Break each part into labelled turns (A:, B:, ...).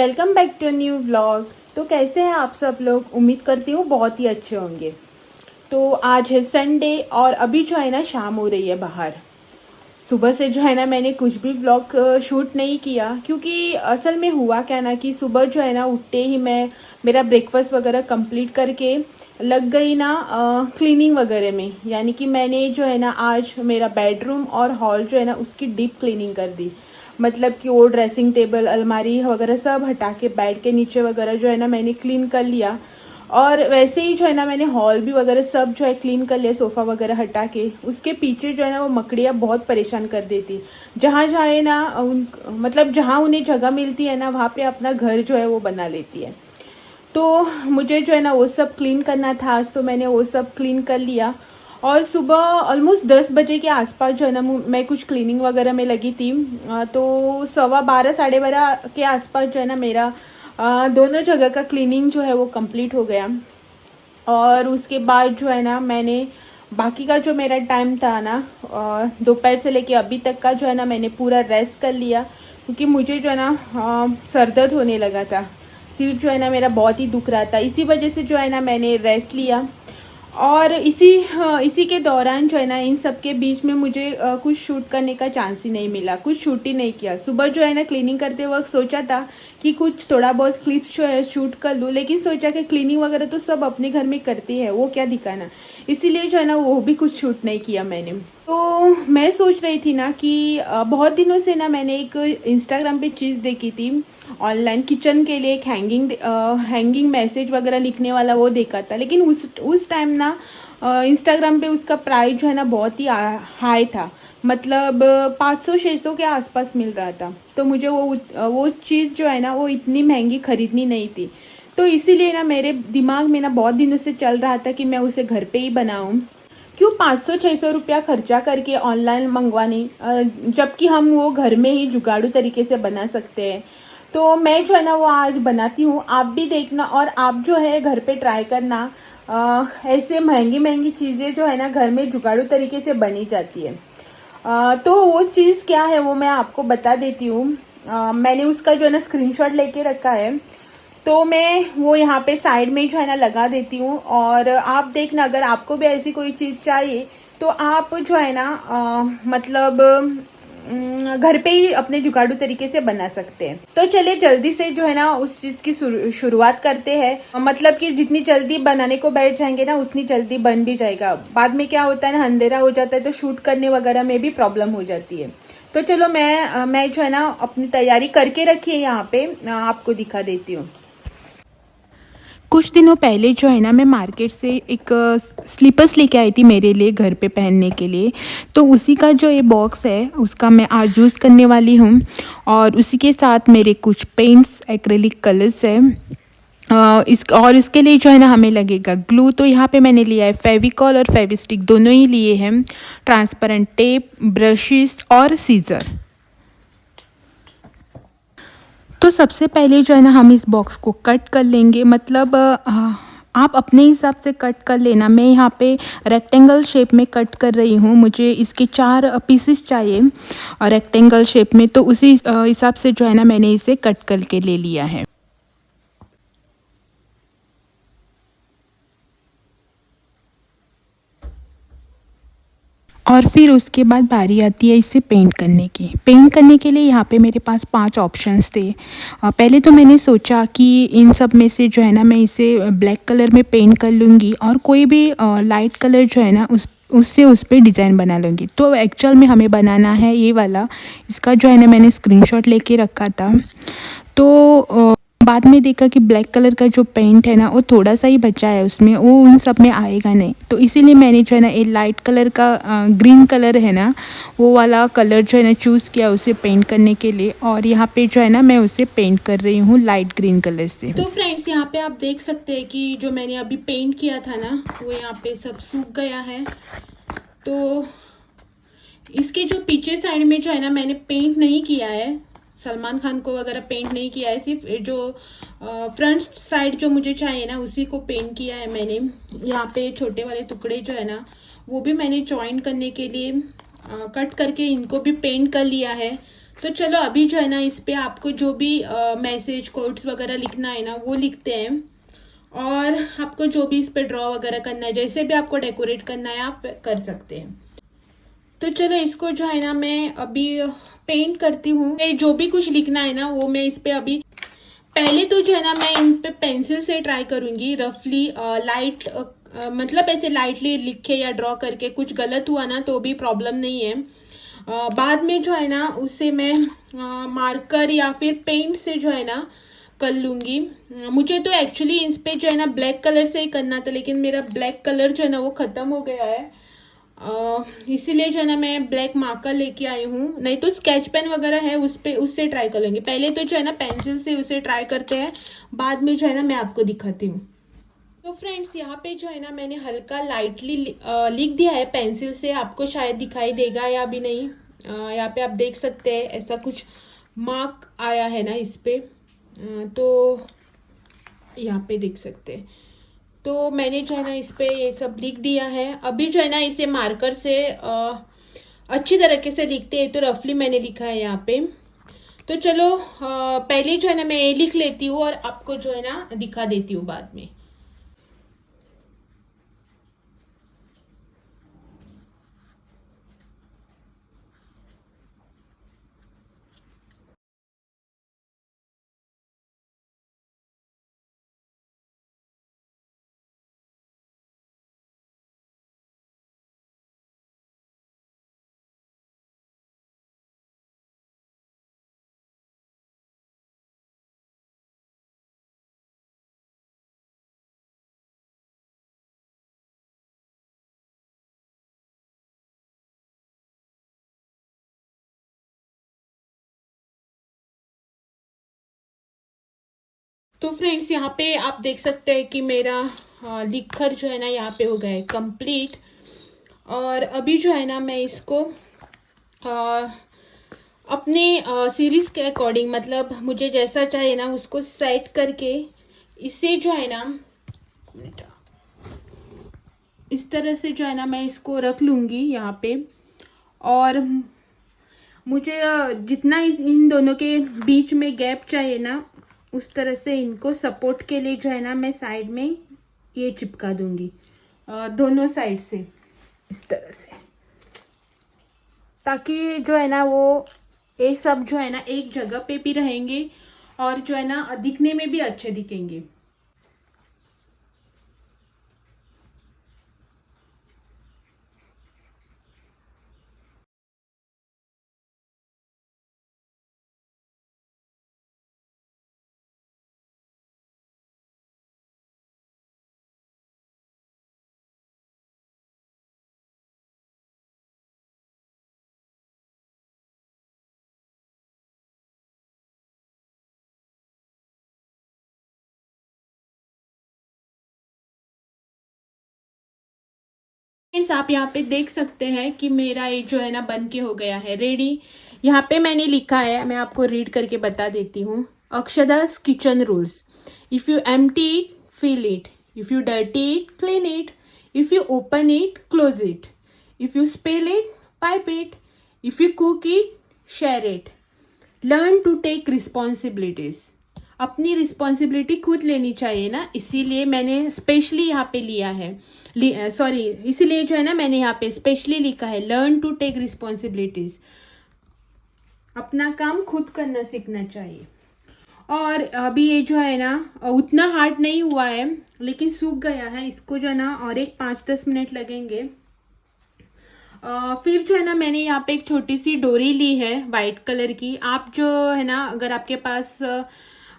A: Welcome back to new vlog. तो कैसे हैं आप सब लोग? उम्मीद करती हूँ बहुत ही अच्छे होंगे। तो आज है संडे और अभी जो है ना शाम हो रही है बाहर। सुबह से जो है ना मैंने कुछ भी व्लॉग शूट नहीं किया, क्योंकि असल में हुआ क्या ना कि सुबह जो है ना उठते ही मैं मेरा ब्रेकफास्ट वगैरह कंप्लीट करके लग गई ना क्लीनिंग वगैरह में। यानी कि मैंने जो है ना आज मेरा बेडरूम और हॉल जो है ना उसकी डीप क्लीनिंग कर दी। मतलब कि वो ड्रेसिंग टेबल, अलमारी वगैरह सब हटा के बेड के नीचे वगैरह जो है ना मैंने क्लीन कर लिया। और वैसे ही जो है ना मैंने हॉल भी वगैरह सब जो है क्लीन कर लिया, सोफ़ा वगैरह हटा के। उसके पीछे जो है ना वो मकड़ियाँ बहुत परेशान कर देती। जहाँ जहाँ है ना मतलब जहाँ उन्हें जगह मिलती है ना वहाँ पे अपना घर जो है वो बना लेती है। तो मुझे जो है ना वो सब क्लीन करना था आज, तो मैंने वो सब क्लीन कर लिया। और सुबह ऑलमोस्ट 10 बजे के आसपास जो है ना मैं कुछ क्लीनिंग वगैरह में लगी थी। तो 12:15 12:30 के आसपास जो है ना मेरा दोनों जगह का क्लीनिंग जो है वो कंप्लीट हो गया। और उसके बाद जो है ना मैंने बाकी का जो मेरा टाइम था ना दोपहर से लेके अभी तक का जो है ना मैंने पूरा रेस्ट कर लिया, क्योंकि मुझे जो है ना सर दर्द होने लगा था। सिर जो है ना मेरा बहुत ही दुख रहा था, इसी वजह से जो है ना मैंने रेस्ट लिया। और इसी के दौरान जो है ना इन सब के बीच में मुझे कुछ शूट करने का चांस ही नहीं मिला, कुछ शूट ही नहीं किया। सुबह जो है ना क्लीनिंग करते वक्त सोचा था कि कुछ थोड़ा बहुत क्लिप्स जो है शूट कर लूँ, लेकिन सोचा कि क्लीनिंग वगैरह तो सब अपने घर में करती है, वो क्या दिखाना। इसीलिए जो है ना वो भी कुछ शूट नहीं किया मैंने। तो मैं सोच रही थी ना कि बहुत दिनों से ना मैंने एक इंस्टाग्राम पे चीज़ देखी थी ऑनलाइन, किचन के लिए एक हैंगिंग मैसेज वगैरह लिखने वाला वो देखा था। लेकिन उस टाइम ना इंस्टाग्राम पे उसका प्राइस जो है ना बहुत ही हाई था। मतलब 500-600 के आसपास मिल रहा था। तो मुझे वो चीज़ जो है ना वो इतनी महंगी खरीदनी नहीं थी। तो इसीलिए ना मेरे दिमाग में ना बहुत दिनों से चल रहा था कि मैं उसे घर पे ही बनाऊं। क्यों 500-600 रुपया खर्चा करके ऑनलाइन मंगवाने, जबकि हम वो घर में ही जुगाड़ू तरीके से बना सकते हैं। तो मैं जो है ना वो आज बनाती हूँ, आप भी देखना और आप जो है घर पे ट्राई करना। ऐसे महंगी महंगी चीज़ें जो है ना घर में जुगाड़ू तरीके से बनी जाती है। तो वो चीज़ क्या है वो मैं आपको बता देती हूँ। मैंने उसका जो है ना स्क्रीनशॉट लेके रखा है, तो मैं वो यहाँ पे साइड में जो है ना लगा देती हूँ। और आप देखना, अगर आपको भी ऐसी कोई चीज़ चाहिए तो आप जो है ना मतलब घर पे ही अपने जुगाड़ू तरीके से बना सकते हैं। तो चलिए जल्दी से जो है ना उस चीज़ की शुरुआत करते हैं। मतलब कि जितनी जल्दी बनाने को बैठ जाएंगे ना उतनी जल्दी बन भी जाएगा। बाद में क्या होता है ना, अंधेरा हो जाता है तो शूट करने वगैरह में भी प्रॉब्लम हो जाती है। तो चलो मैं जो है ना अपनी तैयारी करके रखी है यहाँ पे, आपको दिखा देती हूँ। कुछ दिनों पहले जो है ना मैं मार्केट से एक स्लीपर्स लेके आई थी मेरे लिए घर पे पहनने के लिए। तो उसी का जो ये बॉक्स है उसका मैं आज यूज़ करने वाली हूँ। और उसी के साथ मेरे कुछ पेंट्स, एक्रेलिक कलर्स है। इसके लिए जो है ना हमें लगेगा ग्लू। तो यहाँ पे मैंने लिया है फेविकॉल और फेविस्टिक, दोनों ही लिए हैं। ट्रांसपेरेंट टेप, ब्रशेस और सीज़र। तो सबसे पहले जो है ना हम इस बॉक्स को कट कर लेंगे। मतलब आप अपने हिसाब से कट कर लेना। मैं यहाँ पे रेक्टेंगल शेप में कट कर रही हूँ, मुझे इसके 4 पीसेस चाहिए रेक्टेंगल शेप में। तो उसी हिसाब से जो है ना मैंने इसे कट करके ले लिया है। और फिर उसके बाद बारी आती है इसे पेंट करने की। पेंट करने के लिए यहाँ पे मेरे पास 5 ऑप्शंस थे। पहले तो मैंने सोचा कि इन सब में से जो है ना मैं इसे ब्लैक कलर में पेंट कर लूँगी और कोई भी लाइट कलर जो है ना उससे उस पर डिज़ाइन बना लूँगी। तो एक्चुअल में हमें बनाना है ये वाला। इसका जो है ना मैंने स्क्रीनशॉट लेके रखा था। तो बाद में देखा कि ब्लैक कलर का जो पेंट है ना वो थोड़ा सा ही बचा है उसमें, वो उन सब में आएगा नहीं। तो इसीलिए मैंने जो है ना ये लाइट कलर का ग्रीन कलर है ना वो वाला कलर जो है ना चूज़ किया उसे पेंट करने के लिए। और यहाँ पे जो है ना मैं उसे पेंट कर रही हूँ लाइट ग्रीन कलर से। तो फ्रेंड्स यहाँ पे आप देख सकते हैं कि जो मैंने अभी पेंट किया था ना वो यहाँ पे सब सूख गया है। तो इसके जो पीछे साइड में जो है ना मैंने पेंट नहीं किया है, सलमान खान को वगैरह पेंट नहीं किया है, सिर्फ जो फ्रंट साइड जो मुझे चाहिए ना उसी को पेंट किया है मैंने। यहाँ पे छोटे वाले टुकड़े जो है ना वो भी मैंने जॉइन करने के लिए कट करके इनको भी पेंट कर लिया है। तो चलो अभी जो है ना इस पे आपको जो भी मैसेज कोड्स वगैरह लिखना है ना वो लिखते हैं, और आपको जो भी इस पे ड्रॉ वगैरह करना है, जैसे भी आपको डेकोरेट करना है आप कर सकते हैं। तो चलो इसको जो है ना मैं अभी पेंट करती हूँ। जो भी कुछ लिखना है ना वो मैं इस पे अभी पहले तो जो है ना मैं इन पे पेंसिल से ट्राई करूंगी रफली लाइट, मतलब ऐसे लाइटली लिखे या ड्रॉ करके, कुछ गलत हुआ ना तो भी प्रॉब्लम नहीं है। बाद में जो है ना उससे मैं मार्कर या फिर पेंट से जो है ना कर लूँगी। मुझे तो एक्चुअली इस पे जो है ना ब्लैक कलर से ही करना था, लेकिन मेरा ब्लैक कलर जो है ना वो ख़त्म हो गया है, इसीलिए जो है ना मैं ब्लैक मार्कर लेके आई हूँ। नहीं तो स्केच पेन वगैरह है उस पे, उससे ट्राई कर लेंगे। पहले तो जो है ना पेंसिल से उसे ट्राई करते हैं, बाद में जो है ना मैं आपको दिखाती हूँ। तो फ्रेंड्स यहाँ पे जो है ना मैंने हल्का लाइटली लिख दिया है पेंसिल से, आपको शायद दिखाई देगा या भी नहीं। यहाँ पे आप देख सकते हैं ऐसा कुछ मार्क आया है ना इस पे, तो यहाँ पे देख सकते हैं। तो मैंने जो है ना इस पे ये सब लिख दिया है। अभी जो है ना इसे मार्कर से अच्छी तरीके से लिखते हैं, तो रफली मैंने लिखा है यहाँ पे। तो चलो पहले जो है ना मैं ये लिख लेती हूँ और आपको जो है ना दिखा देती हूँ बाद में। तो फ्रेंड्स यहाँ पे आप देख सकते हैं कि मेरा लिखकर जो है ना यहाँ पे हो गया है कंप्लीट। और अभी जो है ना मैं इसको अ, अपने सीरीज के अकॉर्डिंग, मतलब मुझे जैसा चाहिए ना उसको सेट करके इसे जो है ना इस तरह से जो है ना मैं इसको रख लूँगी यहाँ पे। और मुझे जितना इन दोनों के बीच में गैप चाहिए ना उस तरह से इनको सपोर्ट के लिए जो है ना मैं साइड में ये चिपका दूंगी, दोनों साइड से इस तरह से, ताकि जो है ना वो ये सब जो है ना एक जगह पे भी रहेंगे और जो है ना दिखने में भी अच्छे दिखेंगे। फ्रेंड्स आप यहाँ पे देख सकते हैं कि मेरा ये जो है ना बन के हो गया है रेडी। यहाँ पे मैंने लिखा है, मैं आपको रीड करके बता देती हूँ। अक्षदास kitchen rules: if you empty it, fill it; if you dirty it, clean it; if you open it, close it; if you spill it, wipe it; if you cook it, share it; learn to take responsibilities. अपनी responsibility खुद लेनी चाहिए ना, इसीलिए मैंने specially यहाँ पे लिया है, सॉरी इसीलिए जो है ना मैंने यहाँ पे स्पेशली लिखा है लर्न टू टेक रिस्पॉन्सिबिलिटीज। अपना काम खुद करना सीखना चाहिए। और अभी ये जो है ना उतना हार्ड नहीं हुआ है, लेकिन सूख गया है, इसको जो है ना और एक 5-10 मिनट लगेंगे। फिर जो है ना मैंने यहाँ पे एक छोटी सी डोरी ली है वाइट कलर की। आप जो है ना अगर आपके पास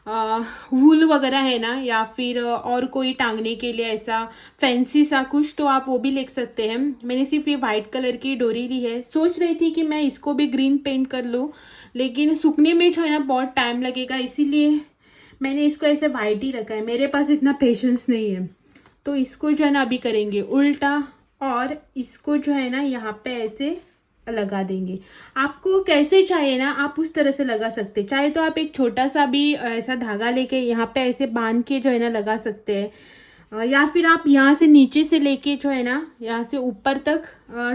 A: वूल वगैरह है ना, या फिर और कोई टांगने के लिए ऐसा फैंसी सा कुछ, तो आप वो भी ले सकते हैं। मैंने सिर्फ ये वाइट कलर की डोरी ली है। सोच रही थी कि मैं इसको भी ग्रीन पेंट कर लूँ, लेकिन सूखने में जो है ना बहुत टाइम लगेगा, इसीलिए मैंने इसको ऐसे वाइट ही रखा है। मेरे पास इतना पेशेंस नहीं है, तो इसको जो है ना अभी करेंगे उल्टा, और इसको जो है ना यहाँ पे ऐसे लगा देंगे। आपको कैसे चाहिए ना आप उस तरह से लगा सकते, चाहे तो आप एक छोटा सा भी ऐसा धागा लेके यहाँ पे ऐसे बांध के जो है ना लगा सकते हैं। या फिर आप यहाँ से नीचे से लेके जो है ना यहाँ से ऊपर तक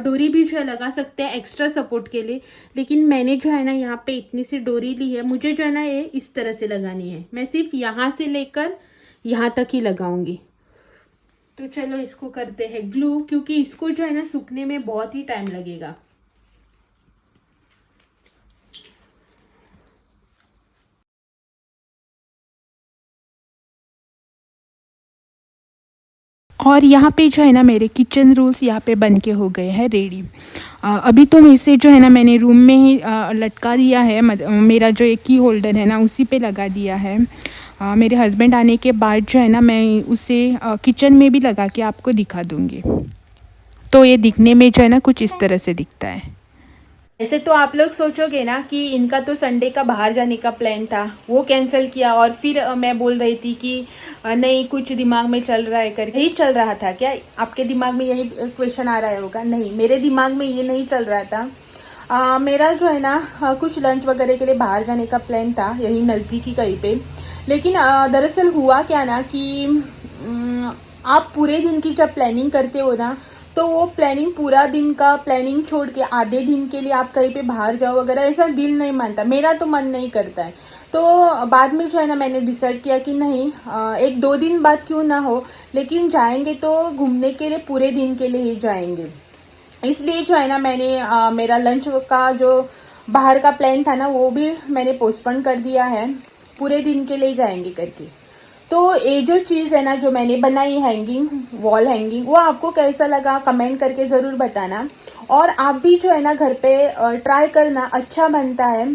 A: डोरी भी जो है लगा सकते हैं एक्स्ट्रा सपोर्ट के लिए। लेकिन मैंने जो है ना यहाँ पे इतनी सी डोरी ली है, मुझे जो है ना ये इस तरह से लगानी है। मैं सिर्फ यहाँ से लेकर यहाँ तक ही लगाऊंगी। तो चलो इसको करते हैं ग्लू, क्योंकि इसको जो है ना सूखने में बहुत ही टाइम लगेगा। और यहाँ पे जो है ना मेरे किचन रूल्स यहाँ पे बन के हो गए हैं रेडी। अभी तो इसे जो है ना मैंने रूम में ही लटका दिया है। मेरा जो एक की होल्डर है ना उसी पे लगा दिया है। मेरे हस्बैंड आने के बाद जो है ना मैं उसे किचन में भी लगा के आपको दिखा दूँगी। तो ये दिखने में जो है ना कुछ इस तरह से दिखता है। ऐसे तो आप लोग सोचोगे ना कि इनका तो संडे का बाहर जाने का प्लान था, वो कैंसिल किया, और फिर मैं बोल रही थी कि नहीं कुछ दिमाग में चल रहा है करके। यही चल रहा था क्या? आपके दिमाग में यही क्वेश्चन आ रहा होगा। नहीं, मेरे दिमाग में ये नहीं चल रहा था। मेरा जो है ना कुछ लंच वगैरह के लिए बाहर जाने का प्लान था, यही नज़दीकी कहीं पे। लेकिन दरअसल हुआ क्या ना कि आप पूरे दिन की जब प्लानिंग करते हो ना, तो वो प्लानिंग पूरा दिन का प्लानिंग छोड़ के आधे दिन के लिए आप कहीं पे बाहर जाओ वगैरह, ऐसा दिल नहीं मानता, मेरा तो मन नहीं करता है। तो बाद में जो है ना मैंने डिसाइड किया कि नहीं, 1-2 दिन बाद क्यों ना हो, लेकिन जाएंगे तो घूमने के लिए पूरे दिन के लिए ही जाएंगे। इसलिए जो है ना मैंने मेरा लंच का जो बाहर का प्लान था ना वो भी मैंने पोस्टपोन कर दिया है, पूरे दिन के लिए जाएंगे करके। तो ये जो चीज़ है ना जो मैंने बनाई हैंगिंग, वॉल हैंगिंग, वो आपको कैसा लगा कमेंट करके ज़रूर बताना। और आप भी जो है ना घर पे ट्राई करना, अच्छा बनता है।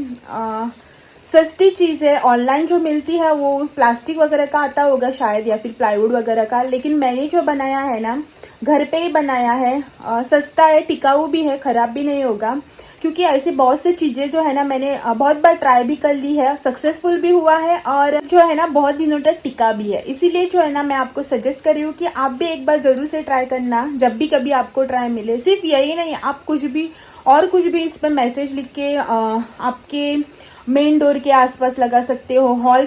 A: सस्ती चीज़ है, ऑनलाइन जो मिलती है वो प्लास्टिक वगैरह का आता होगा शायद, या फिर प्लाईवुड वगैरह का। लेकिन मैंने जो बनाया है ना घर पे ही बनाया है, सस्ता है, टिकाऊ भी है, ख़राब भी नहीं होगा। क्योंकि ऐसी बहुत सी चीज़ें जो है ना मैंने बहुत बार ट्राई भी कर ली है, सक्सेसफुल भी हुआ है, और जो है ना बहुत दिनों तक टिका भी है। इसीलिए जो है ना मैं आपको सजेस्ट कर रही हूँ कि आप भी एक बार ज़रूर से ट्राई करना, जब भी कभी आपको ट्राई मिले। सिर्फ यही नहीं, आप कुछ भी और कुछ भी इस पर मैसेज लिख के आपके मेन डोर के आसपास लगा सकते हो, हॉल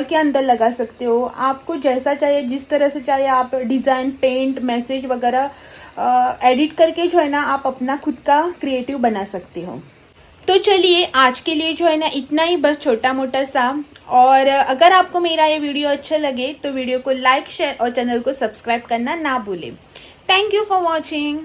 A: के अंदर लगा सकते हो। आपको जैसा चाहिए, जिस तरह से चाहिए आप डिज़ाइन, पेंट, मैसेज वगैरह एडिट करके जो है ना आप अपना खुद का क्रिएटिव बना सकते हो। तो चलिए आज के लिए जो है ना इतना ही, बस छोटा मोटा सा। और अगर आपको मेरा ये वीडियो अच्छा लगे तो वीडियो को लाइक, शेयर और चैनल को सब्सक्राइब करना ना भूलें। Thank you for watching.